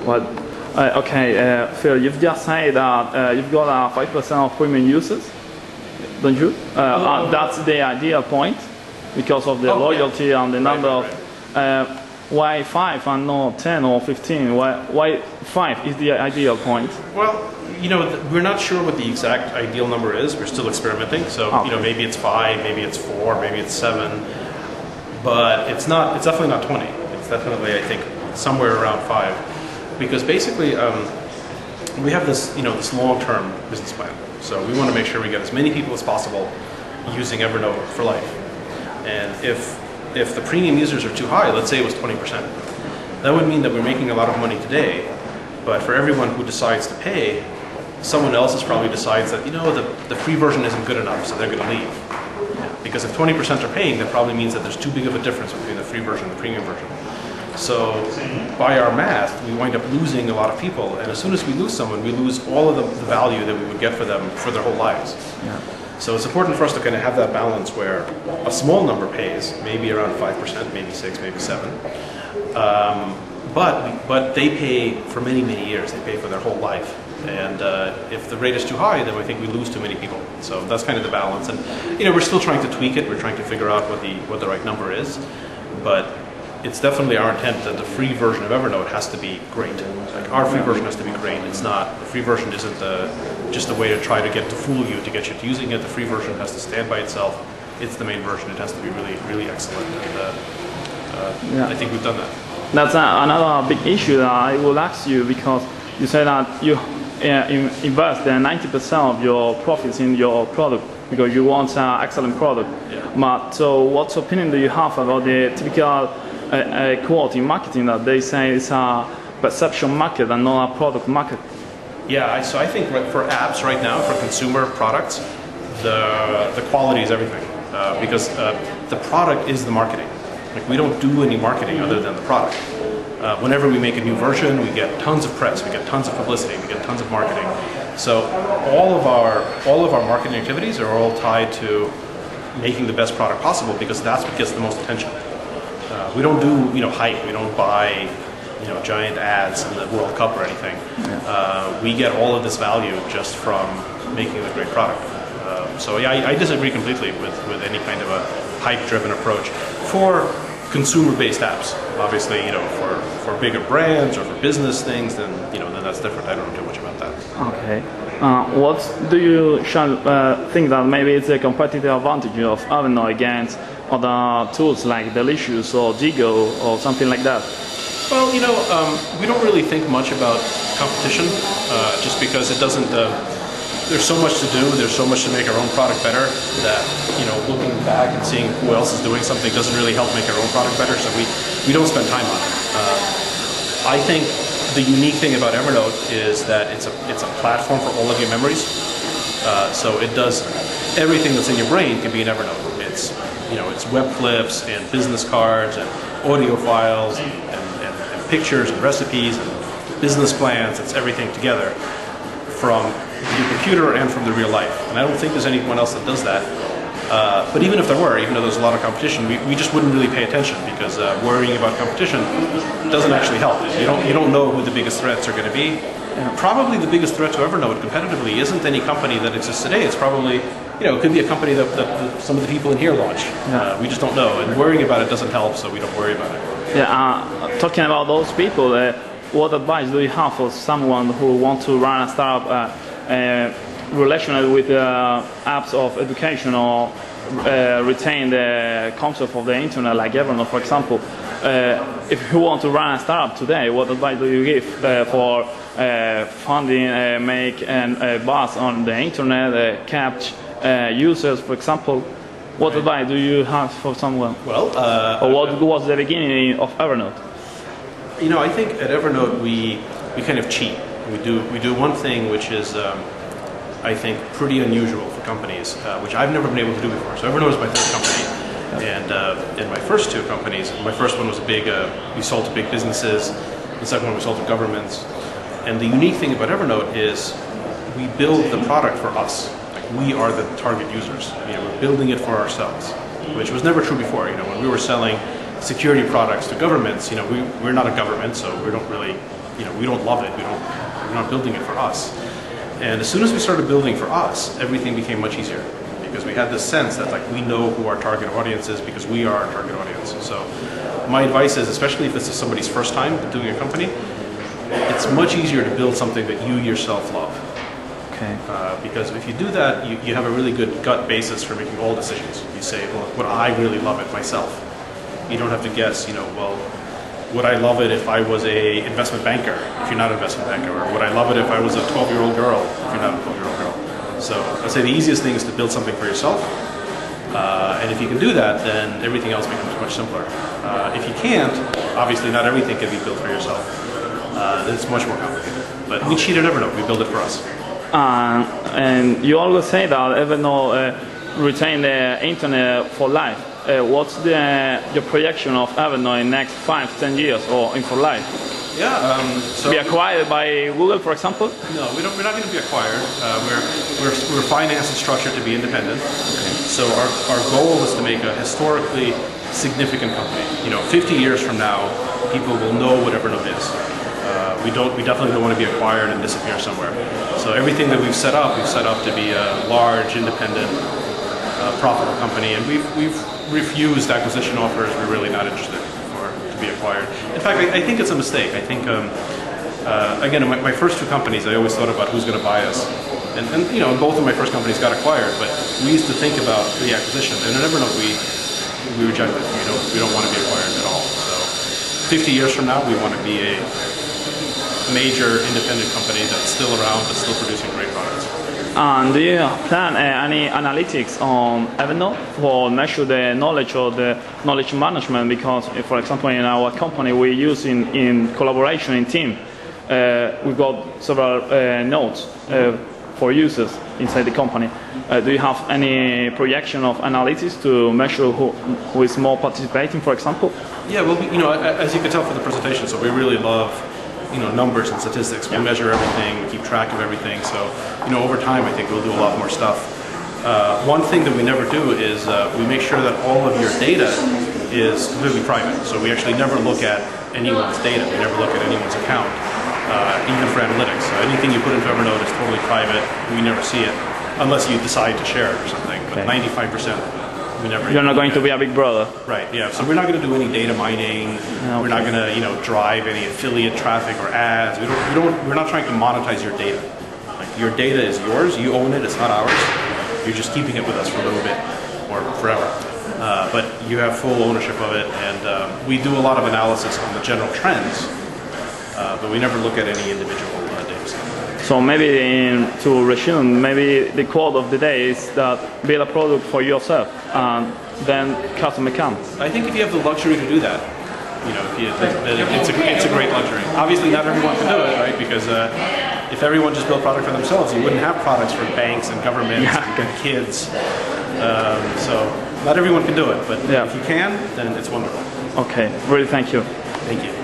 Well, okay, Phil, you've just said that you've got 5% of premium users, don't you? That's the ideal point because of the loyalty and the number of. Why 5 and not 10 or 15? Why 5 is the ideal point? Well, we're not sure what the exact ideal number is. We're still experimenting. So, maybe it's 5, maybe it's 4, maybe it's 7. But it's not. It's definitely not 20. It's definitely, I think, somewhere around 5. Because basically, we have this, this long-term business plan. So we want to make sure we get as many people as possible using Evernote for life. And if the premium users are too high, let's say it was 20%, that would mean that we're making a lot of money today, but for everyone who decides to pay, someone else probably decides that, the free version isn't good enough, so they're going to leave. Because if 20% are paying, that probably means that there's too big of a difference between the free version and the premium version. So by our math, we wind up losing a lot of people, and as soon as we lose someone, we lose all of the value that we would get for them for their whole lives. Yeah. So it's important for us to kind of have that balance where a small number pays, maybe around 5%, maybe 6, maybe 7. But they pay for many, many years. They pay for their whole life. And if the rate is too high, then I think we lose too many people. So that's kind of the balance. And we're still trying to tweak it. We're trying to figure out what the right number is. But it's definitely our intent that the free version of Evernote has to be great. Like our free version has to be great. It's not, the free version isn't just a way to try to fool you, to get you to using it. The free version has to stand by itself. It's the main version. It has to be really, really excellent. And I think we've done that. That's another big issue that I will ask you, because you said that you invest 90% of your profits in your product because you want an excellent product. Yeah. But so what opinion do you have about the typical quote in marketing that they say it's a perception market and not a product market? Yeah, so I think for apps right now, for consumer products, the quality is everything. Because the product is the marketing. Like, we don't do any marketing other than the product. Whenever we make a new version, we get tons of press, we get tons of publicity, we get tons of marketing. So all of our marketing activities are all tied to making the best product possible, because that's what gets the most attention. We don't do hype. We don't buy giant ads in the World Cup or anything. We get all of this value just from making a great product. So yeah, I disagree completely with any kind of a hype-driven approach for consumer-based apps. Obviously, for bigger brands or for business things, then that's different. I don't know too much about that. Okay. What do you think that maybe it's a competitive advantage of Evernote against other tools like Delicious or Digo or something like that? Well, we don't really think much about competition, just because it doesn't. There's so much to do. There's so much to make our own product better that looking back and seeing who else is doing something doesn't really help make our own product better. So we don't spend time on it. I think the unique thing about Evernote is that it's a platform for all of your memories. So it does everything that's in your brain can be in Evernote. It's web clips and business cards and audio files and pictures and recipes and business plans. It's everything together from your computer and from the real life. And I don't think there's anyone else that does that. But even if there were, even though there's a lot of competition, we just wouldn't really pay attention, because worrying about competition doesn't actually help. You don't know who the biggest threats are going to be. Probably the biggest threat to Evernote competitively isn't any company that exists today. It's probably, it could be a company that some of the people in here launched. We just don't know. And worrying about it doesn't help, so we don't worry about it. Yeah, talking about those people, what advice do you have for someone who wants to run a startup relational with apps of education or retain the concept of the internet, like Evernote, for example? If you want to run a startup today, what advice do you give for funding, make a buzz on the internet, catch users, for example? What advice do you have for someone? Well, or what was the beginning of Evernote? I think at Evernote we kind of cheat. We do one thing which is I think pretty unusual for companies, which I've never been able to do before. So Evernote is my third company, and in my first two companies, my first one was we sold to big businesses. The second one we sold to governments. And the unique thing about Evernote is we build the product for us. Like, we are the target users. We're building it for ourselves, which was never true before. When we were selling security products to governments, we're not a government, so we don't really we don't love it. We're not building it for us. And as soon as we started building for us, everything became much easier because we had this sense that like we know who our target audience is because we are our target audience. So my advice is, especially if this is somebody's first time doing a company, it's much easier to build something that you yourself love. Okay. Because if you do that, you have a really good gut basis for making all decisions. You say, well, would I really love it myself? You don't have to guess, well, would I love it if I was a investment banker, if you're not an investment banker? Or would I love it if I was a 12-year-old girl, if you're not a 12-year-old girl? So I'd say the easiest thing is to build something for yourself. And if you can do that, then everything else becomes much simpler. If you can't, obviously not everything can be built for yourself. Then it's much more complicated. But we cheat at Evernote, we build it for us. And you always say that Evernote retain the internet for life. What's your projection of Evernote in next 5-10 years or in for life? Yeah, so be acquired by Google, for example? No, we're not going to be acquired. We're financed and structured to be independent. Okay. So our goal is to make a historically significant company. 50 years from now, people will know what Evernote is. We definitely don't want to be acquired and disappear somewhere. So everything that we've set up to be a large, independent, profitable company, and we've refused acquisition offers. We're really not interested to be acquired. In fact, I think it's a mistake. I think, again, in my first two companies, I always thought about who's going to buy us. And both of my first companies got acquired, but we used to think about the acquisition. And in Evernote, we reject it. We don't want to be acquired at all. So 50 years from now, we want to be a major independent company that's still around, but still producing great products. And do you plan any analytics on Evernote for measure the knowledge or the knowledge management? Because, for example, in our company, we use in collaboration in team, we got several notes for users inside the company. Do you have any projection of analytics to measure who is more participating, for example? Yeah, well, as you can tell from the presentation, so we really love numbers and statistics. We measure everything, we keep track of everything. So, over time, I think we'll do a lot more stuff. One thing that we never do is we make sure that all of your data is completely private. So we actually never look at anyone's data. We never look at anyone's account, even for analytics. So anything you put into Evernote is totally private. We never see it unless you decide to share it or something. But 95%. You're not going to be a big brother. Right, yeah. So we're not going to do any data mining. Okay. We're not going to, drive any affiliate traffic or ads. We're not trying to monetize your data. Like, your data is yours. You own it. It's not ours. You're just keeping it with us for a little bit or forever. But you have full ownership of it. And we do a lot of analysis on the general trends, but we never look at any individual data set. So maybe to resume, maybe the quote of the day is that build a product for yourself and then customer comes. I think if you have the luxury to do that, it's a great luxury. Obviously not everyone can do it, right? Because if everyone just built product for themselves, you wouldn't have products for banks and governments and kids. So not everyone can do it, but if you can, then it's wonderful. Okay, really thank you. Thank you.